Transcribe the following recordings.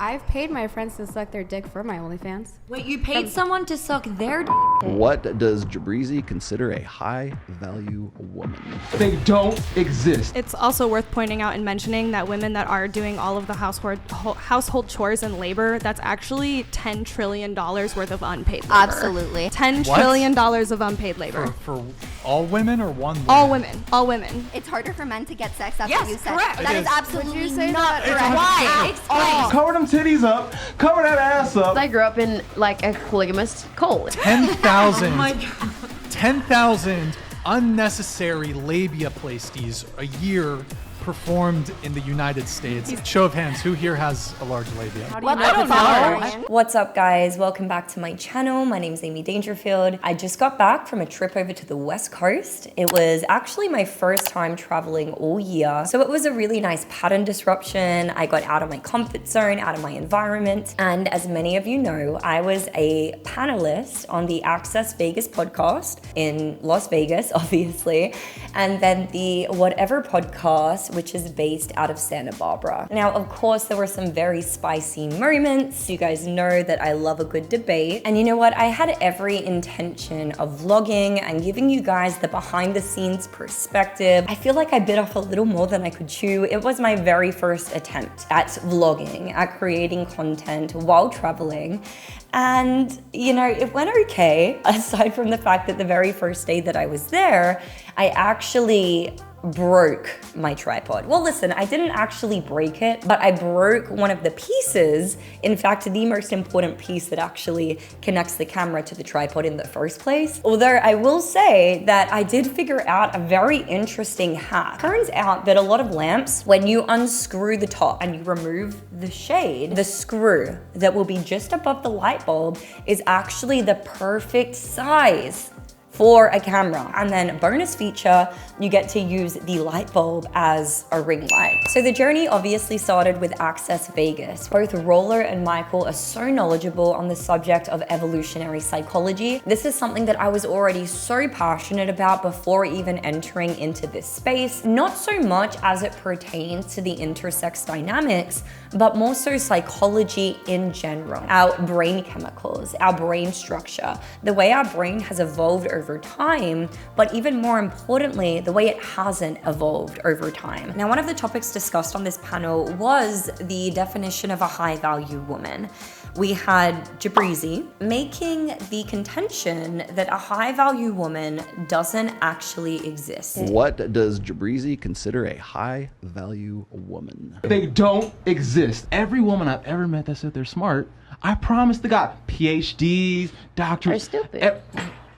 I've paid my friends to suck their dick for my OnlyFans. Wait, you paid someone to suck their dick? What does Jabrizi consider a high-value woman? They don't exist. It's also worth pointing out and mentioning that women that are doing all of the household chores and labor, that's actually $10 trillion worth of unpaid labor. Absolutely. $10 trillion of unpaid labor. For all women or one woman? All women. All women. It's harder for men to get sex. That's Yes, what you said. correct. That is absolutely not correct. Why? Explain. Cover them titties up. Cover that ass up. I grew up in like a polygamous cult. 10,000. Oh my God. 10,000 unnecessary labia plasties a year performed in the United States. Show of hands, who here has a large labia? How do you know I don't that? know. What's up, guys? Welcome back to my channel. My name's Amy Dangerfield. I just got back from a trip over to the West Coast. It was actually my first time traveling all year, so it was a really nice pattern disruption. I got out of my comfort zone, out of my environment, and as many of you know, I was a panelist on the Access Vegas podcast in Las Vegas, obviously, and then the Whatever podcast, which is based out of Santa Barbara. Now, of course, there were some very spicy moments. You guys know that I love a good debate. And you know what? I had every intention of vlogging and giving you guys the behind the scenes perspective. I feel like I bit off a little more than I could chew. It was my very first attempt at vlogging, at creating content while traveling. And, you know, it went okay, aside from the fact that the very first day that I was there, I actually broke my tripod. Well, listen, I didn't actually break it, but I broke one of the pieces. In fact, the most important piece that actually connects the camera to the tripod in the first place. Although I will say that I did figure out a very interesting hack. Turns out that a lot of lamps, when you unscrew the top and you remove the shade, the screw that will be just above the light bulb is actually the perfect size for a camera. And then bonus feature, you get to use the light bulb as a ring light. So the journey obviously started with Access Vegas. Both Roller and Michael are so knowledgeable on the subject of evolutionary psychology. This is something that I was already so passionate about before even entering into this space, not so much as it pertains to the intersex dynamics, but more so psychology in general. Our brain chemicals, our brain structure, the way our brain has evolved over time, but even more importantly, the way it hasn't evolved over time. Now, one of the topics discussed on this panel was the definition of a high-value woman. We had Jabrizi making the contention that a high-value woman doesn't actually exist. What does Jabrizi consider a high-value woman? They don't exist. Every woman I've ever met that said they're smart, I promise to God, PhDs, doctors. They're stupid.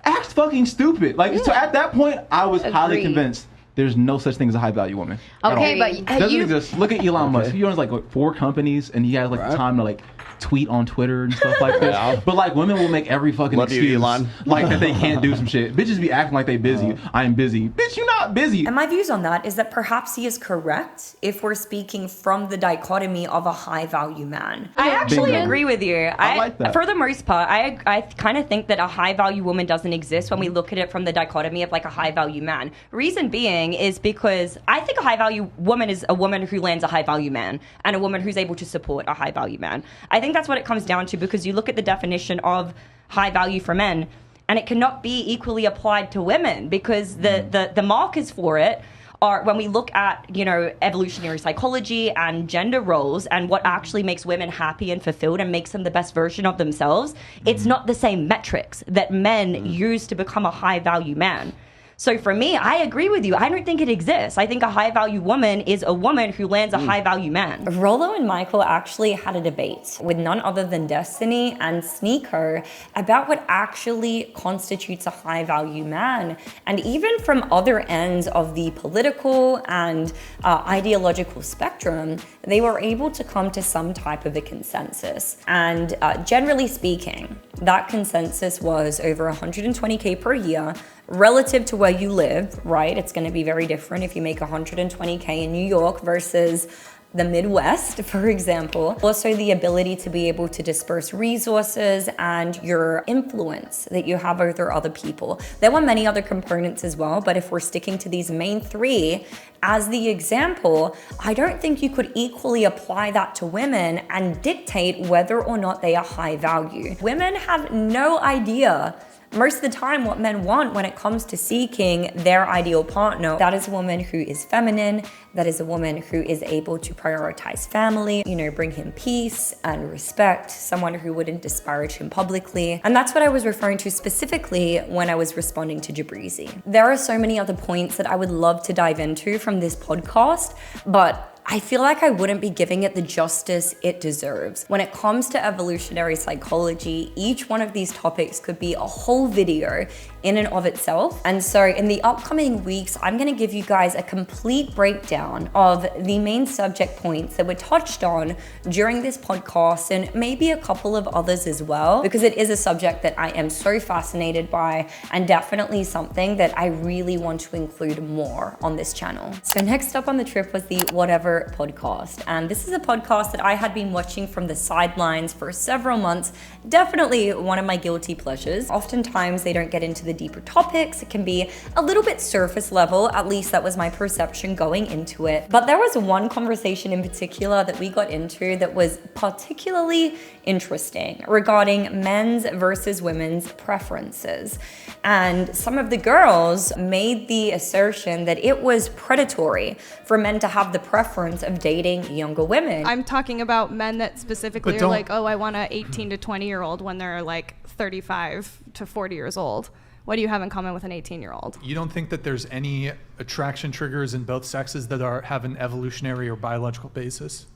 Act fucking stupid. Like, so at that point, I was highly Agreed. convinced there's no such thing as a high-value woman. Okay, but Doesn't you exist. Look at Elon Musk. He owns like what, 4 companies, and he has like the time to like tweet on Twitter and stuff like this. Yeah. But like women will make every fucking Love you, excuse Elon. like that they can't do some shit. Bitches be acting like they busy. I am busy. Bitch, you not busy. And my views on that is that perhaps he is correct if we're speaking from the dichotomy of a high-value man. I actually Bingo. agree with you. I like that. For the most part, I kind of think that a high-value woman doesn't exist when we look at it from the dichotomy of like a high-value man. Reason being is because I think a high-value woman is a woman who lands a high-value man and a woman who's able to support a high-value man. I think that's what it comes down to, because you look at the definition of high value for men and it cannot be equally applied to women, because the markers for it are, when we look at, you know, evolutionary psychology and gender roles and what actually makes women happy and fulfilled and makes them the best version of themselves, it's not the same metrics that men use to become a high value man. So for me, I agree with you. I don't think it exists. I think a high-value woman is a woman who lands a high-value man. Rollo and Michael actually had a debate with none other than Destiny and Sneeko about what actually constitutes a high-value man. And even from other ends of the political and ideological spectrum, they were able to come to some type of a consensus. And generally speaking, that consensus was over 120K per year, relative to where you live, right? It's going to be very different if you make 120K in New York versus the Midwest, for example. Also the ability to be able to disperse resources and your influence that you have over other people. There were many other components as well, but if we're sticking to these main three as the example, I don't think you could equally apply that to women and dictate whether or not they are high value. Women have no idea most of the time what men want when it comes to seeking their ideal partner. That is a woman who is feminine, that is a woman who is able to prioritize family, bring him peace and respect, someone who wouldn't disparage him publicly. And that's what I was referring to specifically when I was responding to Jabrizi. There are so many other points that I would love to dive into from this podcast, but I feel like I wouldn't be giving it the justice it deserves. When it comes to evolutionary psychology, each one of these topics could be a whole video in and of itself. And so in the upcoming weeks, I'm gonna give you guys a complete breakdown of the main subject points that were touched on during this podcast and maybe a couple of others as well, because it is a subject that I am so fascinated by and definitely something that I really want to include more on this channel. So next up on the trip was the Whatever podcast. And this is a podcast that I had been watching from the sidelines for several months. Definitely one of my guilty pleasures. Oftentimes they don't get into the deeper topics. It can be a little bit surface level, at least that was my perception going into it. But there was one conversation in particular that we got into that was particularly interesting regarding men's versus women's preferences. And some of the girls made the assertion that it was predatory for men to have the preference of dating younger women. I'm talking about men that specifically are like, oh, I want an 18 to 20-year-old when they're like 35 to 40 years old. What do you have in common with an 18-year-old? You don't think that there's any attraction triggers in both sexes that have an evolutionary or biological basis?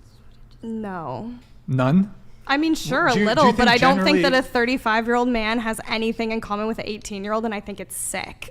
No. None? I mean, sure, a little, but I don't think that a 35-year-old man has anything in common with an 18-year-old, and I think it's sick.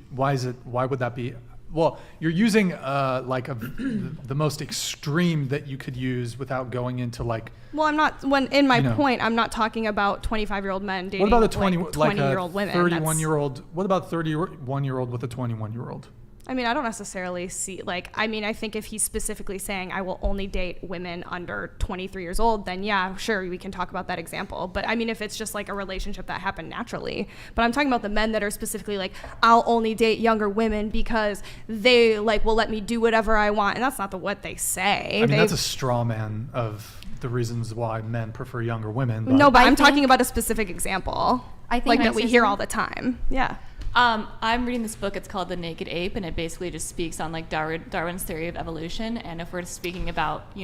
Why would that be? Well, you're using the most extreme that you could use without going into like. Well, I'm not. Point, I'm not talking about 25-year-old men dating. What about a 20-year-old women? 31-year-old. What about 31-year-old with a 21-year-old? I mean, I don't necessarily see I think if he's specifically saying I will only date women under 23 years old, then yeah, sure, we can talk about that example. But I mean, if it's just like a relationship that happened naturally, but I'm talking about the men that are specifically like, I'll only date younger women because they will let me do whatever I want. And that's not what they say. I mean, that's a straw man of the reasons why men prefer younger women. But. No, but I'm talking about a specific example. I think that we hear all the time. Yeah. I'm reading this book. It's called The Naked Ape, and it basically just speaks on like Darwin's theory of evolution. And if we're speaking about,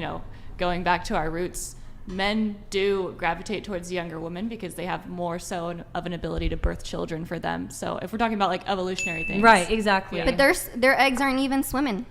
going back to our roots, men do gravitate towards younger women because they have more so of an ability to birth children for them. So if we're talking about like evolutionary things, right? Exactly. Yeah. But their eggs aren't even swimming.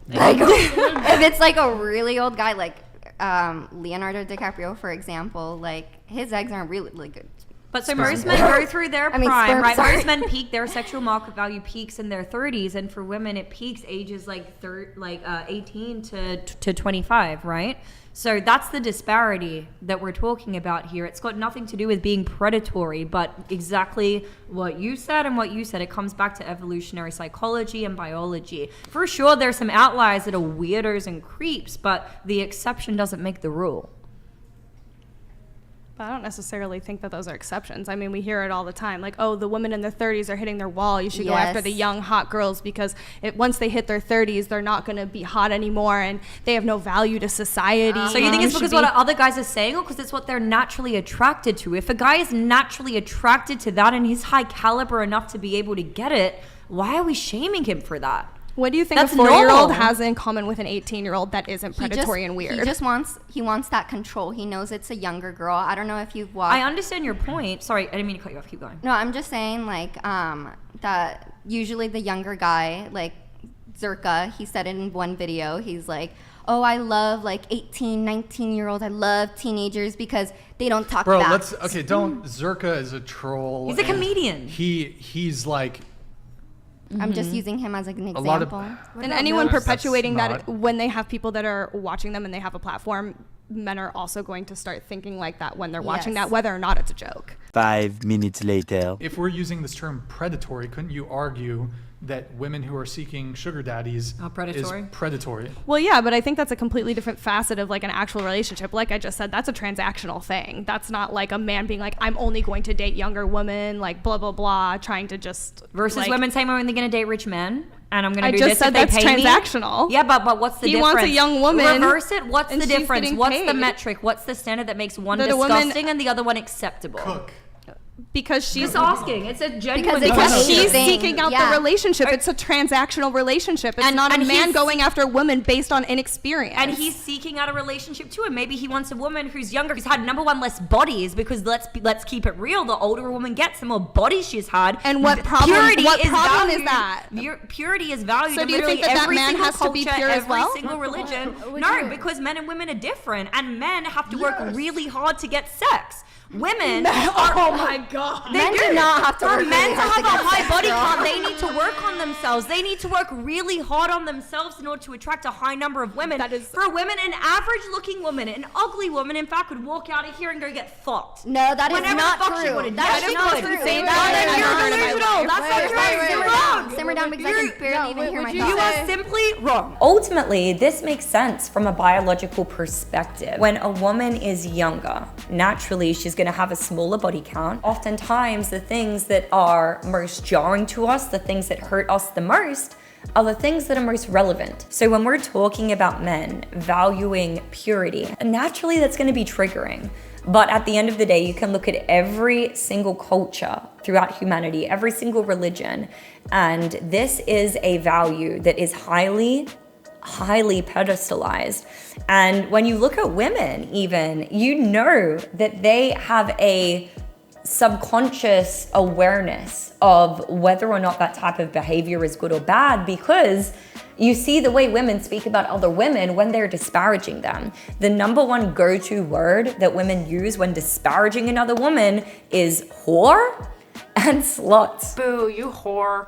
If it's like a really old guy, like Leonardo DiCaprio, for example, his eggs aren't really good. But so most men go through their prime, right? Sorry. Most men peak, their sexual market value peaks in their 30s, and for women it peaks ages 18 to 25, right? So that's the disparity that we're talking about here. It's got nothing to do with being predatory, but exactly what you said and what you said. It comes back to evolutionary psychology and biology. For sure, there's some outliers that are weirdos and creeps, but the exception doesn't make the rule. I don't necessarily think that those are exceptions. I mean, we hear it all the time. Like, oh, the women in their 30s are hitting their wall. You should go after the young, hot girls because once they hit their 30s, they're not going to be hot anymore and they have no value to society. So you think it's because what other guys are saying or because it's what they're naturally attracted to? If a guy is naturally attracted to that and he's high caliber enough to be able to get it, why are we shaming him for that? What do you think a 4-year-old has in common with an 18-year-old that isn't predatory and weird? He wants that control. He knows it's a younger girl. I don't know if you've watched. I understand your point. Sorry, I didn't mean to cut you off. Keep going. No, I'm just saying that usually the younger guy, like Zerka, he said it in one video. He's like, oh, I love 18, 19-year-olds. I love teenagers because they don't talk back. Zerka is a troll. He's a comedian. He's like. I'm just using him as an example. And anyone perpetuating that when they have people that are watching them and they have a platform, men are also going to start thinking like that when they're watching that, whether or not it's a joke. 5 minutes later. If we're using this term predatory, couldn't you argue that women who are seeking sugar daddies predatory? is predatory. Well, yeah, but I think that's a completely different facet of like an actual relationship. Like I just said, that's a transactional thing. That's not like a man being like, I'm only going to date younger women, like blah, blah, blah, trying to just... Versus like, women saying, I'm only going to date rich men. And I'm going to do just this said if they that's pay transactional. me. Yeah, but what's the difference? He wants a young woman. Reverse it. What's and the she's difference? getting What's the paid. metric? What's the standard that makes one That a disgusting woman- and the other one acceptable? Cook. Because she's Just asking. It's a genuine because question. she's thing. seeking out Yeah. the relationship. It's a transactional relationship. It's not a and man he's- going after a woman based on inexperience. And he's seeking out a relationship too, and maybe he wants a woman who's younger, who's had number one less bodies. Because let's keep it real, the older a woman gets, the more bodies she's had. And what problem? Purity What is problem valued. is that? Purity is valued. So in do you think literally that every man single has to be culture, pure as every well? single religion. Would No, you- because men and women are different, and men have to work really hard to get sex. Women Oh my God. Men do not have to For work men really to hard have to a get high sex, body girl. count, they need to work on themselves. They need to work really hard on themselves in order to attract a high number of women. That is- For women, an average-looking woman, an ugly woman, in fact, would walk out of here and go get fucked. No, that is Whenever not the fuck she true. wanted. That Yes, is she not could. true. Say That that, is then not you're true. delusional. That's not true. Simmer You're down. wrong. Simmer down because I can barely even hear my You thoughts. are simply wrong. Ultimately, this makes sense from a biological perspective. When a woman is younger, naturally she's going to have a smaller body count. Oftentimes, the things that are most jarring to us, the things that hurt us the most, are the things that are most relevant. So when we're talking about men valuing purity, naturally that's going to be triggering. But at the end of the day, you can look at every single culture throughout humanity, every single religion, and this is a value that is highly pedestalized. And when you look at women even, you know that they have a subconscious awareness of whether or not that type of behavior is good or bad, because you see the way women speak about other women when they're disparaging them. The number one go-to word that women use when disparaging another woman is whore and slut. Boo, you whore.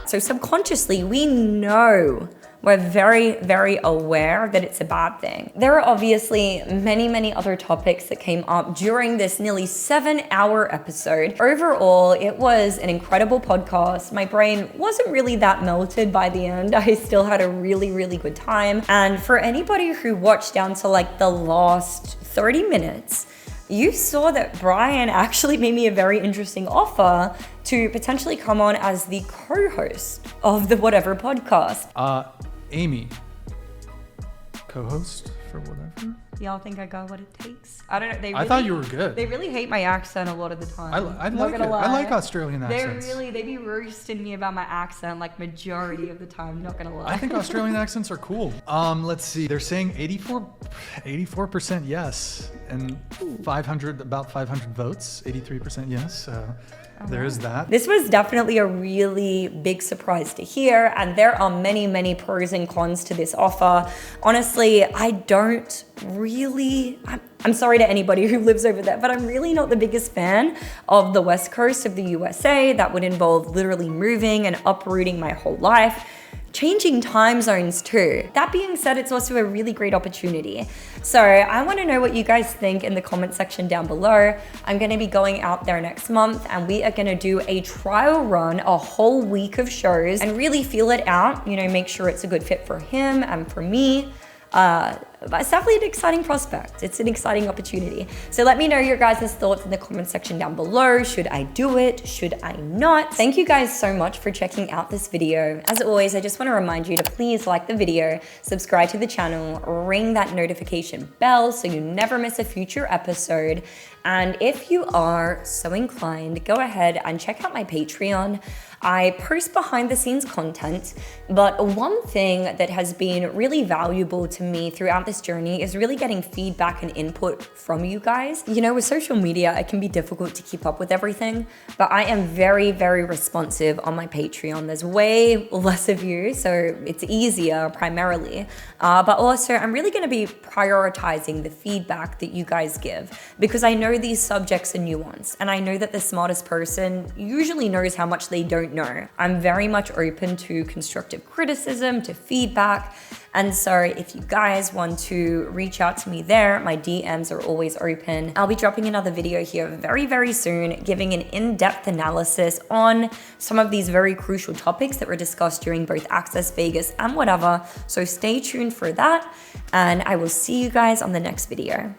So subconsciously, we know, we're very, very aware that it's a bad thing. There are obviously many, many other topics that came up during this nearly 7-hour episode. Overall, it was an incredible podcast. My brain wasn't really that melted by the end. I still had a really, really good time. And for anybody who watched down to like the last 30 minutes, you saw that Brian actually made me a very interesting offer to potentially come on as the co-host of the Whatever podcast. Amy, co-host for Whatever. Y'all think I got what it takes? I don't know. They I really, thought you were good. They really hate my accent a lot of the time. I Not like gonna it. lie. I like Australian accents. They be roasting me about my accent like majority of the time. Not gonna lie. I think Australian accents are cool. Let's see. They're saying 84% yes, and about 500 votes. 83% yes. There is that. This was definitely a really big surprise to hear, and there are many, many pros and cons to this offer. Honestly, I don't really, I'm sorry to anybody who lives over there, but I'm really not the biggest fan of the West Coast of the USA. That would involve literally moving and uprooting my whole life. Changing time zones too. That being said, it's also a really great opportunity. So I want to know what you guys think in the comment section down below. I'm going to be going out there next month and we are going to do a trial run, a whole week of shows, and really feel it out, make sure it's a good fit for him and for me. But it's definitely an exciting prospect. It's an exciting opportunity. So let me know your guys' thoughts in the comment section down below. Should I do it? Should I not? Thank you guys so much for checking out this video. As always, I just want to remind you to please like the video, subscribe to the channel, ring that notification bell so you never miss a future episode. And if you are so inclined, go ahead and check out my Patreon. I post behind the scenes content, but one thing that has been really valuable to me throughout this journey is really getting feedback and input from you guys. With social media, it can be difficult to keep up with everything, but I am very, very responsive on my Patreon. There's way less of you, so it's easier primarily, but also I'm really gonna be prioritizing the feedback that you guys give, because I know these subjects are nuanced, and I know that the smartest person usually knows how much they don't don't know. I'm very much open to constructive criticism, to feedback. And so if you guys want to reach out to me there, my DMs are always open. I'll be dropping another video here very, very soon, giving an in-depth analysis on some of these very crucial topics that were discussed during both Access Vegas and whatever. So stay tuned for that, and I will see you guys on the next video.